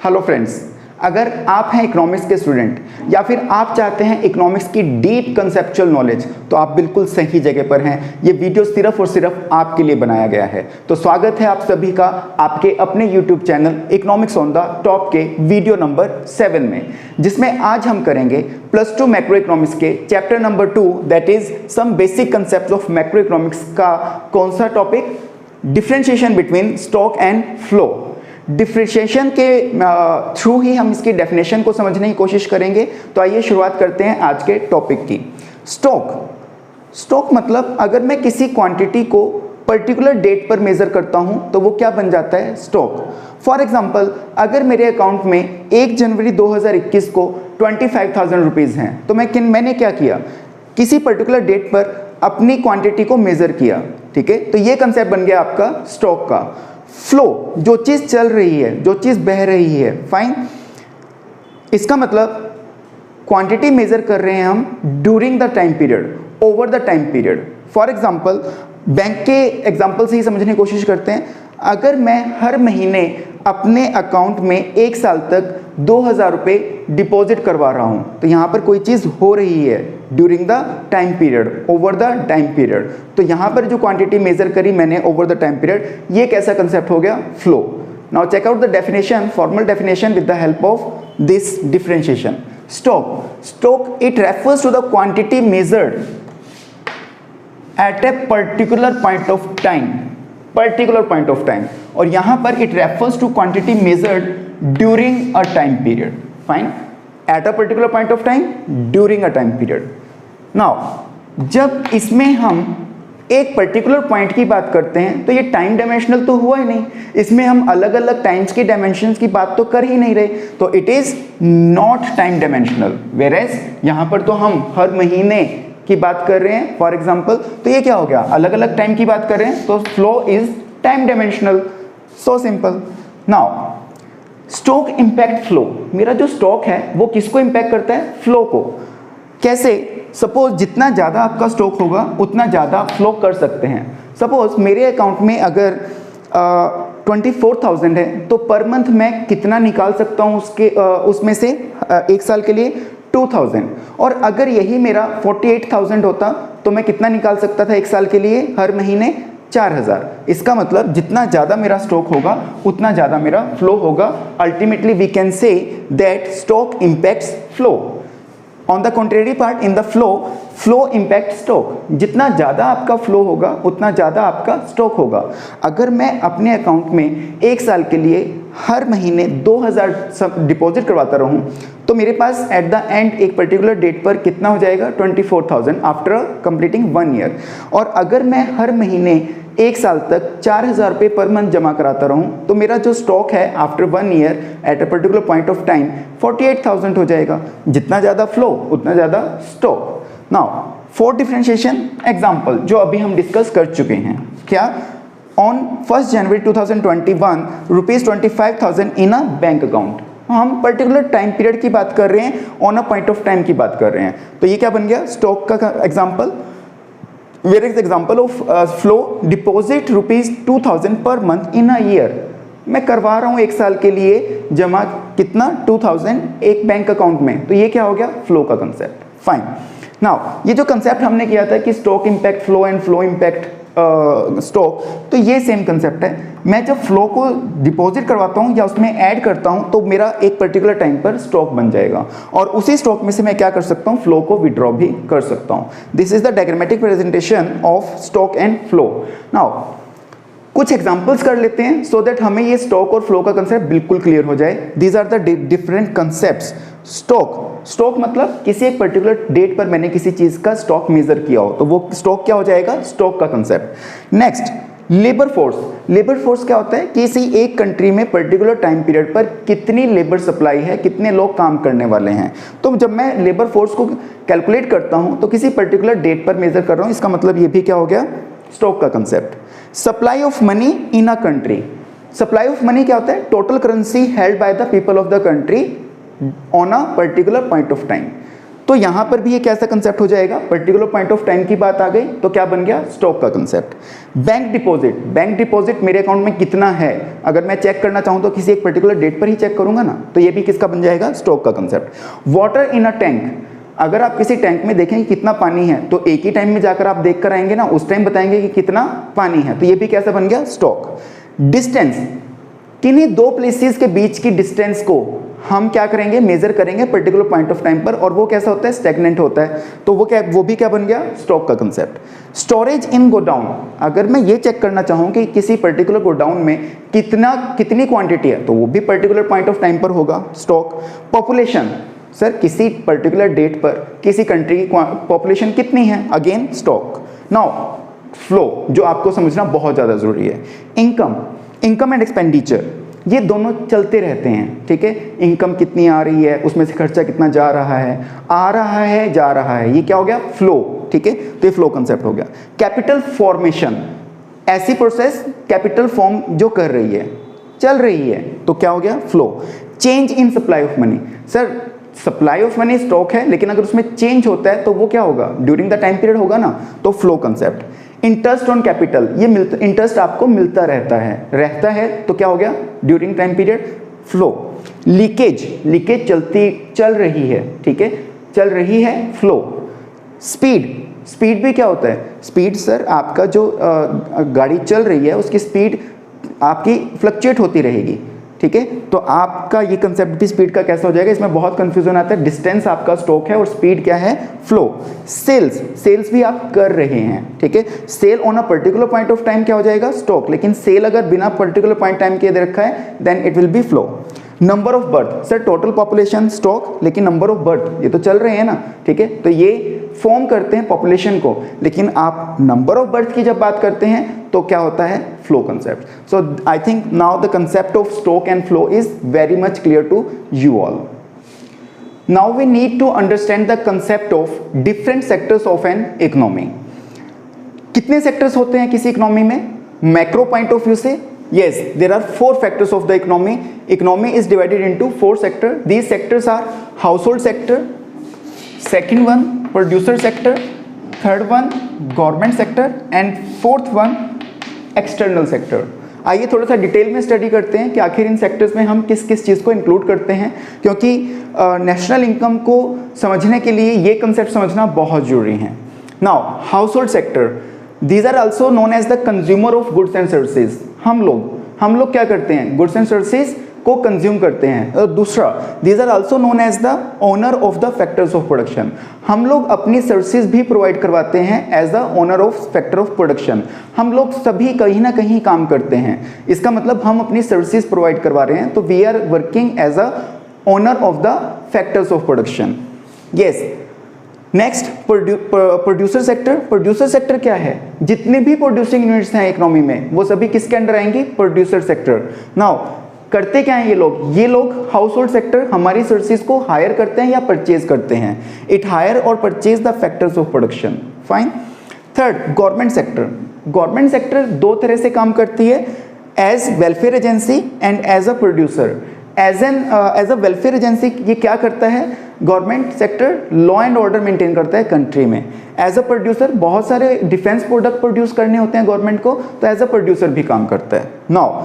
Hello friends, अगर आप हैं इकोनॉमिक्स के स्टूडेंट या फिर आप चाहते हैं इकोनॉमिक्स की डीप कंसेप्चुअल नॉलेज, तो आप बिल्कुल सही जगह पर हैं। ये वीडियो सिर्फ और सिर्फ आपके लिए बनाया गया है। तो स्वागत है आप सभी का आपके अपने YouTube channel economics on the top के वीडियो नंबर 7 में, जिसमें आज हम करेंगे +2 मैक्रो इकोनॉमिक्स के chapter number 2 that is some basic concept of macro economics का कौन सा topic, differentiation between stock and flow. Differentiation के थ्रू ही हम इसकी डेफिनेशन को समझने की कोशिश करेंगे। तो आइए शुरुआत करते हैं आज के टॉपिक की। स्टॉक मतलब अगर मैं किसी क्वांटिटी को पर्टिकुलर डेट पर मेजर करता हूं तो वो क्या बन जाता है, स्टॉक। फॉर एग्जांपल, अगर मेरे अकाउंट में 1 जनवरी 2021 को 25,000 रुपीज़ हैं, तो मैंने क्या किया, किसी पर्टिकुलर डेट पर अपनी क्वांटिटी को मेजर किया। ठीक है, तो ये कंसेप्ट बन गया आपका स्टॉक का। फ्लो, जो चीज चल रही है, जो चीज बह रही है, फाइन। इसका मतलब क्वांटिटी मेजर कर रहे हैं हम during the time period, over the time period. For example, bank के एग्जांपल से ही समझने की कोशिश करते हैं। अगर मैं हर महीने अपने अकाउंट में 1 साल तक 2,000 रुपये डिपॉजिट करवा रहा हूं, तो यहां पर कोई चीज हो रही है during the time period, over the time period. तो यहां पर जो क्वांटिटी मेजर करी मैंने ओवर द टाइम पीरियड, ये कैसा कंसेप्ट हो गया, flow. Now check out the definition, formal definition with the help of this differentiation. Stock it refers to the quantity measured at a particular point of time, और यहां पर it refers to quantity measured during a time period. Fine, at a particular point of time during a time period. Now जब इसमें हम एक particular point की बात करते हैं तो ये टाइम डायमेंशनल तो हुआ ही नहीं, इसमें हम अलग अलग टाइम्स की डायमेंशंस की बात तो कर ही नहीं रहे, तो it is not time dimensional. Whereas यहां पर तो हम हर महीने की बात कर रहे हैं फॉर एग्जांपल, तो ये क्या हो गया, अलग अलग टाइम की बात कर रहे हैं, तो flow is time dimensional. So simple. Now stock impact flow, मेरा जो स्टॉक है वो किसको इंपैक्ट करता है, फ्लो को। कैसे, सपोज जितना ज़्यादा आपका स्टॉक होगा उतना ज़्यादा फ्लो कर सकते हैं। सपोज मेरे अकाउंट में अगर 24,000 है, तो पर मंथ मैं कितना निकाल सकता हूँ उसमें से 1 साल के लिए 2,000। और अगर यही मेरा 48,000 होता तो मैं कितना निकाल सकता था 1 साल के लिए, हर महीने 4,000। इसका मतलब जितना ज़्यादा मेरा स्टॉक होगा उतना ज़्यादा मेरा फ्लो होगा। Ultimately we can say that stock impacts flow. On the contrary part, in the flow impact stock. जितना ज़्यादा आपका फ्लो होगा उतना ज़्यादा आपका स्टॉक होगा। अगर मैं अपने अकाउंट में 1 साल के लिए हर महीने 2,000 डिपॉजिट करवाता रहूं, तो मेरे पास एट द एंड एक पर्टिकुलर डेट पर कितना हो जाएगा, 24,000 आफ्टर कंप्लीटिंग 1 ईयर। और अगर मैं हर महीने 1 साल तक 4,000 रुपये पर मंथ जमा कराता रहूं, तो मेरा जो स्टॉक है after 1 year eight a particular point of time 48,000 हो जाएगा। जितना ज़्यादा फ्लो उतना ज़्यादा stock. Now for differentiation example जो अभी हम डिस्कस कर चुके हैं, क्या, on 1 January 2021 ₹25,000 in a bank account. हम पर्टिकुलर टाइम पीरियड की बात कर रहे हैं, on a point of time की बात कर रहे हैं, तो ये क्या बन गया, स्टॉक का example. Where is example of flow, deposit ₹2,000 per month in a year. मैं करवा रहा हूँ 1 साल के लिए जमा कितना, 2,000 एक बैंक अकाउंट में, तो ये क्या हो गया, फ्लो का कंसेप्ट। फाइन। नाउ ये जो कंसेप्ट हमने किया था कि stock impact flow and flow impact stock, तो ये सेम कंसेप्ट है। मैं जब फ्लो को डिपॉजिट करवाता हूँ या उसमें ऐड करता हूँ, तो मेरा एक पर्टिकुलर टाइम पर स्टॉक बन जाएगा, और उसी स्टॉक में से मैं क्या कर सकता हूँ, फ्लो को विड्रॉ भी कर सकता हूँ। This is the diagrammatic presentation of stock and flow. Now कुछ एग्जांपल्स कर लेते हैं सो दैट हमें ये स्टॉक और फ्लो का कंसेप्ट बिल्कुल क्लियर हो जाए। These are the different concepts. Stock मतलब किसी एक पर्टिकुलर डेट पर मैंने किसी चीज का स्टॉक मेजर किया हो, तो वो स्टॉक क्या हो जाएगा, स्टॉक का कंसेप्ट। नेक्स्ट, लेबर फोर्स क्या होता है, किसी एक कंट्री में पर्टिकुलर टाइम पीरियड पर कितनी लेबर सप्लाई है, कितने लोग काम करने वाले हैं। तो जब मैं लेबर फोर्स को कैलकुलेट करता हूं तो किसी पर्टिकुलर डेट पर मेजर कर रहा हूं, इसका मतलब ये भी क्या हो गया, स्टॉक का concept. Supply of money in a country, supply of money क्या होता है, total currency held by the people of the country on a particular point of time. तो यहां पर भी ये कैसा कंसेप्ट हो जाएगा, पर्टिकुलर पॉइंट ऑफ टाइम की बात आ गई तो क्या बन गया, स्टॉक का concept. Bank deposit, bank deposit मेरे अकाउंट में कितना है अगर मैं चेक करना चाहूं तो किसी एक पर्टिकुलर डेट पर ही चेक करूंगा ना, तो ये भी किसका बन जाएगा, स्टॉक का concept. Water in a tank, अगर आप किसी टैंक में देखें कि कितना पानी है तो एक ही टाइम में जाकर आप देख कर आएंगे ना, उस टाइम बताएंगे कि कितना पानी है, तो ये भी कैसा बन गया, स्टॉक। डिस्टेंस, किन्हीं दो प्लेसेस के बीच की डिस्टेंस को हम क्या करेंगे, मेजर करेंगे पर्टिकुलर पॉइंट ऑफ टाइम पर, और वो कैसा होता है, स्टैग्नेंट होता है, तो वो भी क्या बन गया, स्टॉक का कंसेप्ट। स्टोरेज इन गोडाउन, अगर मैं ये चेक करना चाहूँ कि किसी पर्टिकुलर गोडाउन में कितनी क्वांटिटी है तो वो भी पर्टिकुलर पॉइंट ऑफ टाइम पर होगा, स्टॉक। पॉपुलेशन, सर किसी पर्टिकुलर डेट पर किसी कंट्री की पॉपुलेशन कितनी है, अगेन स्टॉक। नाउ फ्लो, जो आपको समझना बहुत ज़्यादा ज़रूरी है। इनकम एंड एक्सपेंडिचर, ये दोनों चलते रहते हैं, ठीक है। इनकम कितनी आ रही है, उसमें से खर्चा कितना जा रहा है, आ रहा है जा रहा है, ये क्या हो गया, फ्लो, ठीक है। तो ये फ्लो कंसेप्ट हो गया। कैपिटल फॉर्मेशन, ऐसी प्रोसेस कैपिटल फॉर्म जो कर रही है, चल रही है, तो क्या हो गया, flow. Change in supply of money, sir supply of money stock है लेकिन अगर उसमें चेंज होता है तो वो क्या होगा, ड्यूरिंग द टाइम पीरियड होगा ना, तो flow concept. Interest on capital, ये इंटरेस्ट आपको मिलता रहता है तो क्या हो गया, during time period, flow. Leakage चल रही है, ठीक है, चल रही है, फ्लो। स्पीड भी क्या होता है, स्पीड सर आपका जो गाड़ी चल रही है उसकी स्पीड आपकी फ्लक्चुएट होती रहेगी, ठीक है। तो आपका ये कंसेप्ट भी स्पीड का कैसा हो जाएगा, इसमें बहुत कंफ्यूजन आता है। डिस्टेंस आपका स्टॉक है और स्पीड क्या है, फ्लो। सेल्स भी आप कर रहे हैं, ठीक है। Sale on a particular point of time क्या हो जाएगा, स्टॉक, लेकिन सेल अगर बिना पर्टिकुलर पॉइंट टाइम के दे रखा है then it will be flow. Number of birth, sir total population stock, लेकिन नंबर ऑफ बर्थ ये तो चल रहे हैं ना, ठीक है, तो ये फॉर्म करते हैं पॉपुलेशन को, लेकिन आप नंबर ऑफ बर्थ की जब बात करते हैं तो क्या होता है, flow concept. So I think now the concept of stock and flow is very much clear to you all. Now we need to understand the concept of different sectors of an economy. कितने sectors होते हैं किसी economy में, macro point of view से, yes there are 4 factors of the economy is divided into 4 sectors. These sectors are household sector, second one producer sector, third one government sector and fourth one external sector. आइए थोड़ा सा detail में study करते हैं कि आखिर इन sectors में हम किस किस चीज़ को इंक्लूड करते हैं, क्योंकि नेशनल इनकम को समझने के लिए ये कंसेप्ट समझना बहुत ज़रूरी है। Now household sector, these are also known as the consumer of goods and services. हम लोग क्या करते हैं, गुड्स एंड सर्विसेज को कंज्यूम करते हैं। और दूसरा, these are also known as the owner of the factors of production. हम लोग अपनी सर्विसेज भी प्रोवाइड करवाते हैं as the owner of factor of production. हम लोग सभी कहीं ना कहीं काम करते हैं, इसका मतलब हम अपनी सर्विसेज प्रोवाइड करवा रहे हैं, तो we are working as a owner of the factors of production. Yes, next producer sector. Producer sector क्या है, जितने भी प्रोड्यूसिंग यूनिट्स हैं इकोनॉमी में वो सभी किसके अंडर आएंगी, प्रोड्यूसर सेक्टर। नाउ करते क्या हैं ये लोग हाउस होल्ड सेक्टर हमारी सर्विसेज को हायर करते हैं या परचेज करते हैं। इट हायर और purchase the factors of production, fine. Third, government sector. Government sector 2 तरह से काम करती है, as welfare agency and as a producer. As a welfare agency ये क्या करता है, government sector law and order maintain करता है कंट्री में। एज अ प्रोड्यूसर बहुत सारे डिफेंस प्रोडक्ट प्रोड्यूस करने होते हैं गवर्नमेंट को, तो एज अ प्रोड्यूसर भी काम करता है। Now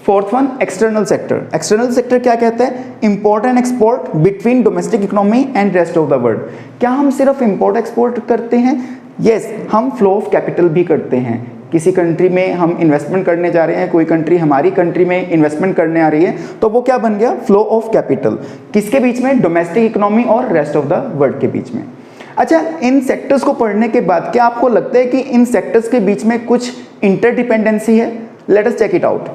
fourth one, external sector. External sector क्या कहता है, import and export between domestic economy and rest of the world. क्या हम सिर्फ इंपोर्ट एक्सपोर्ट करते हैं, यस, हम फ्लो ऑफ कैपिटल भी करते हैं। किसी कंट्री में हम इन्वेस्टमेंट करने जा रहे हैं, कोई कंट्री हमारी कंट्री में इन्वेस्टमेंट करने आ रही है, तो वो क्या बन गया, फ्लो ऑफ कैपिटल। किसके बीच में, डोमेस्टिक इकोनॉमी और रेस्ट ऑफ द वर्ल्ड के बीच में। अच्छा, इन सेक्टर्स को पढ़ने के बाद क्या आपको लगता है कि इन सेक्टर्स के बीच में कुछ इंटरडिपेंडेंसी है? Let us check it out.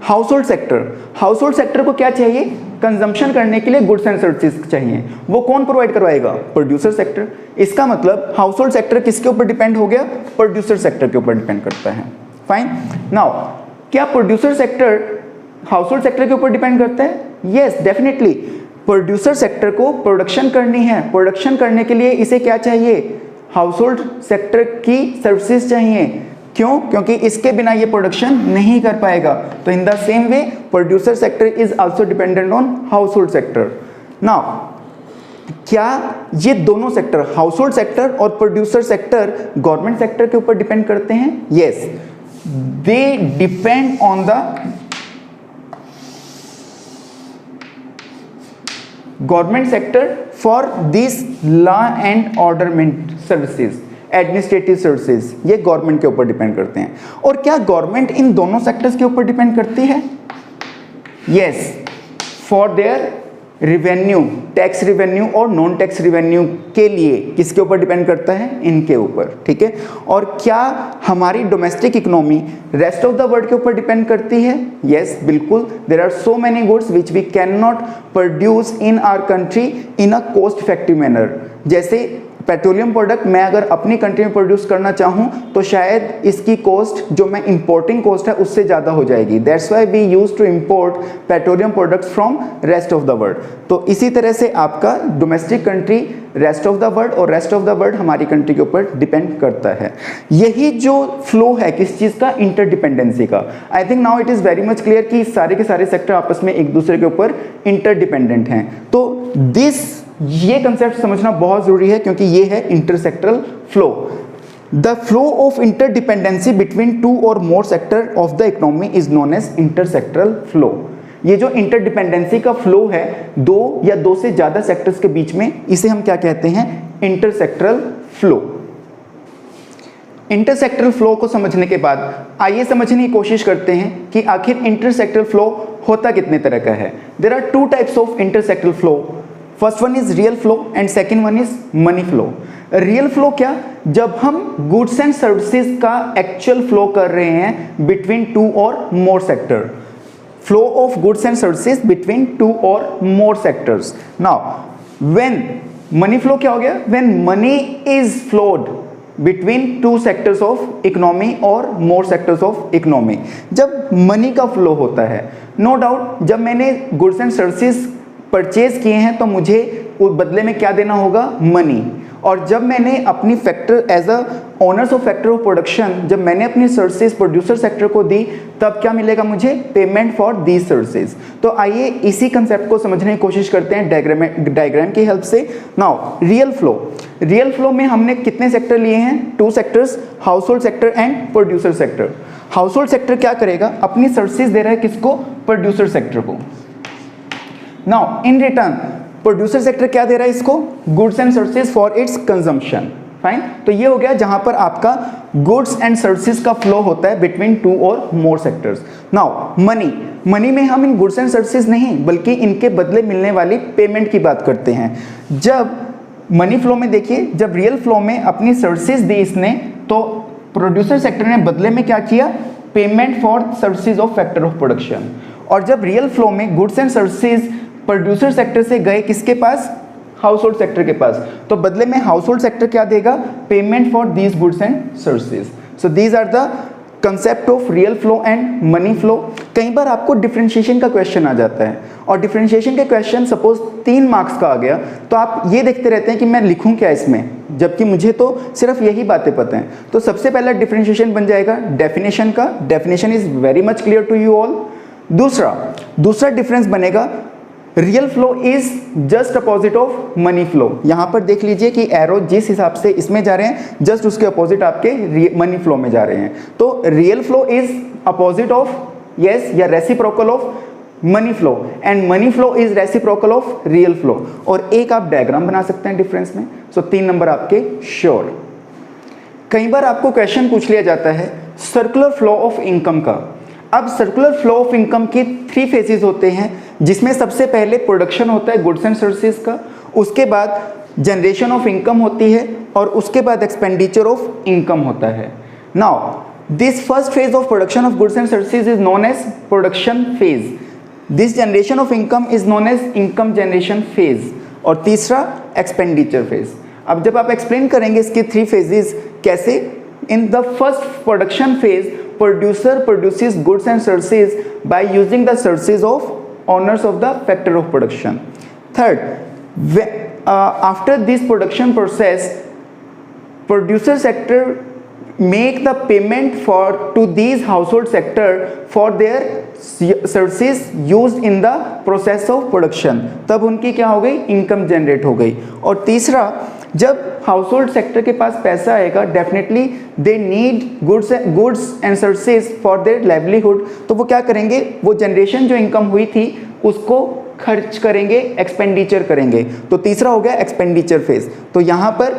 Household sector, household sector को क्या चाहिए, कंजम्पशन करने के लिए गुड्स एंड सर्विसेज चाहिए, वो कौन प्रोवाइड करवाएगा, प्रोड्यूसर सेक्टर। इसका मतलब हाउस होल्ड सेक्टर किसके ऊपर डिपेंड हो गया, प्रोड्यूसर सेक्टर के ऊपर डिपेंड करता है, फाइन। नाउ क्या producer sector household sector के ऊपर डिपेंड करता है? Yes, definitely. प्रोड्यूसर सेक्टर को प्रोडक्शन करनी है, प्रोडक्शन करने के लिए इसे क्या चाहिए, हाउस होल्ड सेक्टर की सर्विसेज चाहिए। क्यों? क्योंकि इसके बिना ये प्रोडक्शन नहीं कर पाएगा। तो in the same way producer sector is also dependent on household sector. Now क्या ये दोनों सेक्टर, हाउस होल्ड सेक्टर और प्रोड्यूसर सेक्टर, गवर्नमेंट सेक्टर के ऊपर डिपेंड करते हैं? Yes, they depend on the government sector for this law and order services, administrative services, ये government के ऊपर डिपेंड करते हैं। और क्या गवर्नमेंट इन दोनों सेक्टर्स के ऊपर डिपेंड करती है? Yes, for their revenue, tax revenue और नॉन टैक्स रिवेन्यू के लिए किसके ऊपर डिपेंड करता है? इनके ऊपर, ठीक है। और क्या हमारी domestic economy rest of the world के ऊपर डिपेंड करती है? यस, बिल्कुल। There are so many goods which we can not produce in our country in a cost effective manner. जैसे पेट्रोलियम प्रोडक्ट मैं अगर अपनी कंट्री में प्रोड्यूस करना चाहूं तो शायद इसकी कॉस्ट जो मैं इंपोर्टिंग कॉस्ट है उससे ज़्यादा हो जाएगी। That's why we use to import petroleum products from rest of the world. तो इसी तरह से आपका domestic country rest of the world और रेस्ट ऑफ द वर्ल्ड हमारी कंट्री के ऊपर डिपेंड करता है। यही जो फ्लो है किस चीज़ का? इंटरडिपेंडेंसी का। आई think now it is very much clear कि सारे के सारे सेक्टर आपस में एक दूसरे के ऊपर इंटरडिपेंडेंट हैं। तो ये कंसेप्ट समझना बहुत जरूरी है क्योंकि ये है intersectoral flow. The flow of interdependency between two or more sector of the economy is known as intersectoral flow. ये जो इंटरडिपेंडेंसी का फ्लो है दो या दो से ज्यादा सेक्टर्स के बीच में, इसे हम क्या कहते हैं? इंटरसेक्टरल फ्लो। इंटरसेक्टरल फ्लो को समझने के बाद आइए समझने की कोशिश करते हैं कि आखिर इंटरसेक्टरल फ्लो होता कितने तरह का है। There are two types of intersectoral flow. First one is real flow and second one is money flow. Real flow क्या? जब हम गुड्स एंड सर्विसेज का एक्चुअल फ्लो कर रहे हैं between two or more sector. Flow of goods and services between two or more sectors. Now when money flow क्या हो गया? When money is flowed between two sectors of economy or more sectors of economy. जब money का flow होता है, no doubt जब मैंने goods and services purchase किए हैं तो मुझे बदले में क्या देना होगा? मनी। और जब मैंने अपनी factor as a owners of factor of production, जब मैंने अपनी सर्विसेज प्रोड्यूसर सेक्टर को दी, तब क्या मिलेगा मुझे? Payment for these services. तो आइए इसी कंसेप्ट को समझने की कोशिश करते हैं डायग्राम की हेल्प से। Now real flow. Real flow में हमने कितने सेक्टर लिए हैं? To sectors, house hold sector and producer sector. Household sector क्या करेगा? अपनी सर्विसेज दे रहा है किसको? प्रोड्यूसर सेक्टर को। Now in return producer sector क्या दे रहा है इसको? Goods and services for its consumption. Fine, तो ये हो गया जहां पर आपका गुड्स एंड सर्विसेज का फ्लो होता है between two or more sectors. Now money में हम इन गुड्स एंड सर्विसेज नहीं बल्कि इनके बदले मिलने वाली पेमेंट की बात करते हैं। जब मनी फ्लो में देखिए, जब रियल फ्लो में अपनी सर्विसेज दी इसने तो प्रोड्यूसर सेक्टर ने बदले में क्या किया? Payment for services of factor of production. और जब रियल फ्लो में goods and services producer sector से गए किसके पास? हाउस होल्ड सेक्टर के पास, तो बदले में हाउस होल्ड सेक्टर क्या देगा? Payment for these goods and services. So these are the concept of real flow and money flow. कई बार आपको डिफरेंशिएशन का क्वेश्चन आ जाता है और डिफरेंशिएशन के क्वेश्चन सपोज 3 मार्क्स का आ गया तो आप ये देखते रहते हैं कि मैं लिखूं क्या इसमें, जबकि मुझे तो सिर्फ यही बातें पता हैं। तो सबसे पहला डिफरेंशिएशन बन जाएगा डेफिनेशन का। Definition is very much clear to you all. दूसरा डिफरेंस बनेगा real flow is just opposite of money flow. यहां पर देख लीजिए कि एरो जिस हिसाब से इसमें जा रहे हैं जस्ट उसके अपोजिट आपके मनी फ्लो में जा रहे हैं। तो real flow is opposite of yes या reciprocal of money flow and money flow is reciprocal of real flow. और एक आप डायग्राम बना सकते हैं डिफरेंस में। सो 3 नंबर आपके श्योर। कई बार आपको क्वेश्चन पूछ लिया जाता है सर्कुलर फ्लो ऑफ इनकम का। अब सर्कुलर फ्लो ऑफ इनकम के 3 फेजेस होते हैं, जिसमें सबसे पहले प्रोडक्शन होता है गुड्स एंड सर्विसेज का, उसके बाद जनरेशन ऑफ इनकम होती है और उसके बाद एक्सपेंडिचर ऑफ इनकम होता है। Now this first phase of production of goods and services is known as production phase. This generation of income is known as income generation phase. और तीसरा expenditure phase. अब जब आप एक्सप्लेन करेंगे इसके 3 phases कैसे, in the first production phase producer produces goods and services by using the services of owners of the factor of production. Third, after this production process, producer sector make the payment to these household sector for their services used in the process of production, तब उनकी क्या हो गई, income generate हो गई। और तीसरा, जब हाउसहोल्ड सेक्टर के पास पैसा आएगा, definitely they need goods and services for their livelihood, तो वो क्या करेंगे, वो जनरेशन जो इनकम हुई थी उसको खर्च करेंगे, एक्सपेंडिचर करेंगे। तो तीसरा हो गया एक्सपेंडिचर फेज। तो यहाँ पर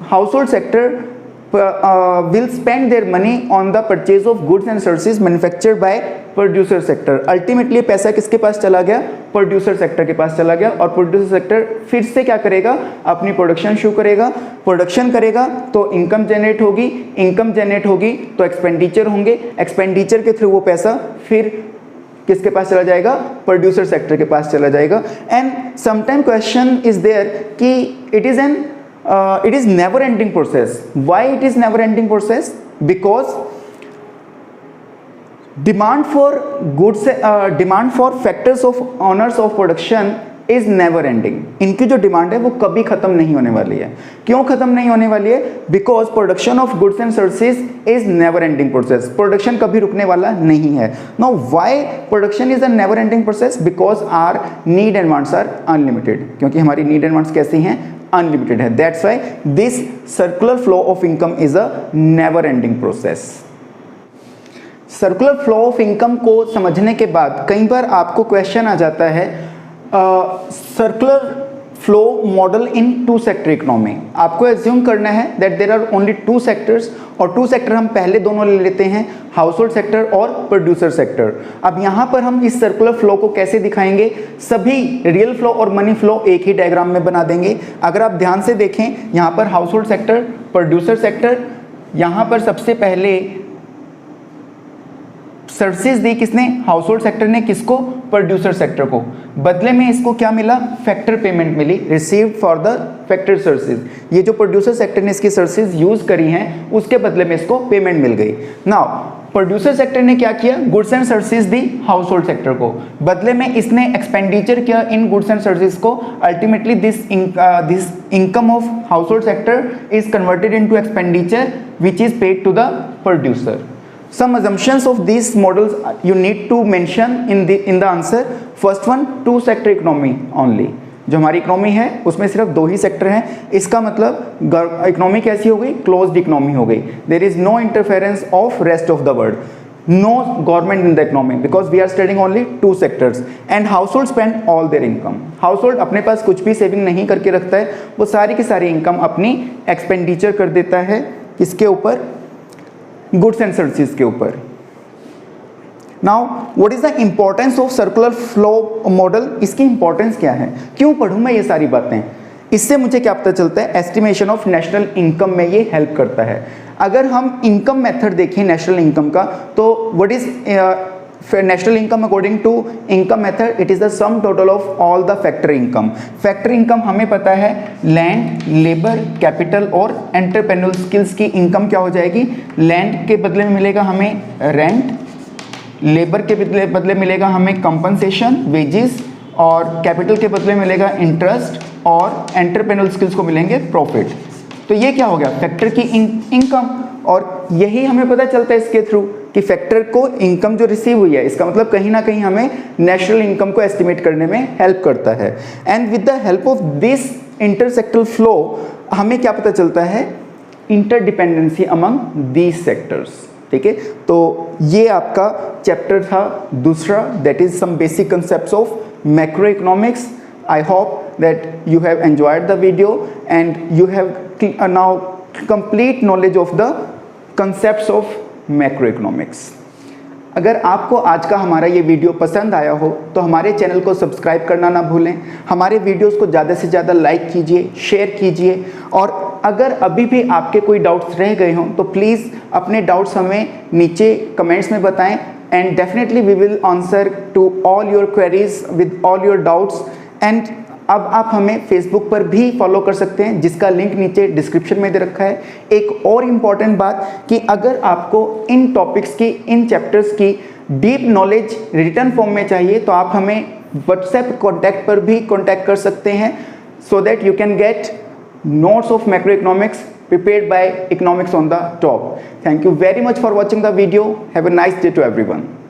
household sector will spend their money on the purchase of goods and services manufactured by producer sector। Ultimately पैसा किसके पास चला गया, प्रोड्यूसर सेक्टर के पास चला गया। और प्रोड्यूसर सेक्टर फिर से क्या करेगा, अपनी प्रोडक्शन शुरू करेगा, प्रोडक्शन करेगा तो इनकम जनरेट होगी, इनकम जनरेट होगी तो एक्सपेंडिचर होंगे, एक्सपेंडिचर के थ्रू वो पैसा फिर किसके पास चला जाएगा, प्रोड्यूसर सेक्टर के पास चला जाएगा। And sometime question is there कि it is never ending process. Why it is never ending process? Because demand for factors of owners of production is never ending। इनकी जो डिमांड है वो कभी खत्म नहीं होने वाली है। क्यों खत्म नहीं होने वाली है? Because production of goods and services is never ending process। Production कभी रुकने वाला नहीं है। Now why production is a never ending process? Because our need and wants are unlimited। क्योंकि हमारी need and wants कैसी हैं, अनलिमिटेड है। That's why this circular flow of income is a never ending process. Circular flow of income को समझने के बाद कई बार आपको क्वेश्चन आ जाता है, circular flow model in two sector economy. आपको एज्यूम करना है that there are only two sectors, और टू सेक्टर हम पहले दोनों ले लेते हैं, हाउसहोल्ड सेक्टर और प्रोड्यूसर सेक्टर। अब यहाँ पर हम इस सर्कुलर फ्लो को कैसे दिखाएंगे, सभी रियल फ्लो और मनी फ्लो एक ही डायग्राम में बना देंगे। अगर आप ध्यान से देखें, यहाँ पर हाउसहोल्ड सेक्टर, प्रोड्यूसर सेक्टर, यहाँ पर सबसे पहले सर्विसेज दी किसने, हाउसहोल्ड सेक्टर ने, किसको, प्रोड्यूसर सेक्टर को। बदले में इसको क्या मिला, फैक्टर पेमेंट मिली, received for the factor services. ये जो प्रोड्यूसर सेक्टर ने इसकी सर्विसेज यूज करी हैं उसके बदले में इसको पेमेंट मिल गई। नाउ प्रोड्यूसर सेक्टर ने क्या किया, गुड्स एंड सर्विसेज दी हाउसहोल्ड सेक्टर को, बदले में इसने एक्सपेंडिचर किया इन गुड्स एंड सर्विसेज को। Ultimately this income of household sector is converted into expenditure which is paid to the producer. Some assumptions of these models you need to mention in the answer. First one, two sector economy only। जो हमारी economy है उसमें सिर्फ दो ही sector हैं, इसका मतलब economy कैसी हो गई, क्लोज्ड इकोनॉमी हो गई। There is no interference of rest of the world, no government in the economy because we are studying only two sectors and household spend all their income। Household अपने पास कुछ भी saving नहीं करके रखता है, वो सारी की सारी इनकम अपनी एक्सपेंडिचर कर देता है किसके ऊपर, गुड्स एंड सर्विसेज के ऊपर। Now what is the importance of circular flow model, इसकी इंपॉर्टेंस क्या है, क्यों पढ़ूं मैं ये सारी बातें, इससे मुझे क्या पता चलता है, एस्टिमेशन ऑफ नेशनल इनकम में ये हेल्प करता है। अगर हम इनकम मेथड देखें नेशनल इनकम का, तो what is national income according to income method, it is the sum total of all the factor income. Factor income हमें पता है लैंड, लेबर, कैपिटल और एंटरप्रेन्योर स्किल्स की इनकम क्या हो जाएगी, लैंड के बदले में मिलेगा हमें रेंट, लेबर के बदले मिलेगा हमें कंपनसेशन वेजेस, और कैपिटल के बदले मिलेगा इंटरेस्ट, और एंटरप्रेन्योर स्किल्स को मिलेंगे प्रॉफिट। तो ये क्या हो गया, फैक्टर की इनकम। और यही हमें पता चलता है इसके थ्रू कि फैक्टर को इनकम जो रिसीव हुई है, इसका मतलब कहीं ना कहीं हमें नेशनल इनकम को एस्टिमेट करने में हेल्प करता है। And with the help of this intersectoral flow हमें क्या पता चलता है, इंटरडिपेंडेंसी अमंग दीज सेक्टर्स। ठीक है, तो ये आपका चैप्टर था दूसरा, that is some basic concepts of macro economics. I hope that you have enjoyed the video and you have now complete knowledge of the concepts of macroeconomics। अगर आपको आज का हमारा ये वीडियो पसंद आया हो तो हमारे चैनल को सब्सक्राइब करना ना भूलें, हमारे वीडियोस को ज़्यादा से ज़्यादा लाइक कीजिए, शेयर कीजिए, और अगर अभी भी आपके कोई डाउट्स रह गए हों तो प्लीज़ अपने डाउट्स हमें नीचे कमेंट्स में बताएं, and definitely we will answer to all your queries with all your doubts. And अब आप हमें फेसबुक पर भी फॉलो कर सकते हैं, जिसका लिंक नीचे डिस्क्रिप्शन में दे रखा है। एक और इम्पॉर्टेंट बात कि अगर आपको इन टॉपिक्स की, इन चैप्टर्स की डीप नॉलेज रिटन फॉर्म में चाहिए तो आप हमें व्हाट्सएप कॉन्टैक्ट पर भी कॉन्टैक्ट कर सकते हैं, so that you can get notes of macro economics prepared by Economics on the Top. Thank you very much for watching the video. Have a nice day to everyone.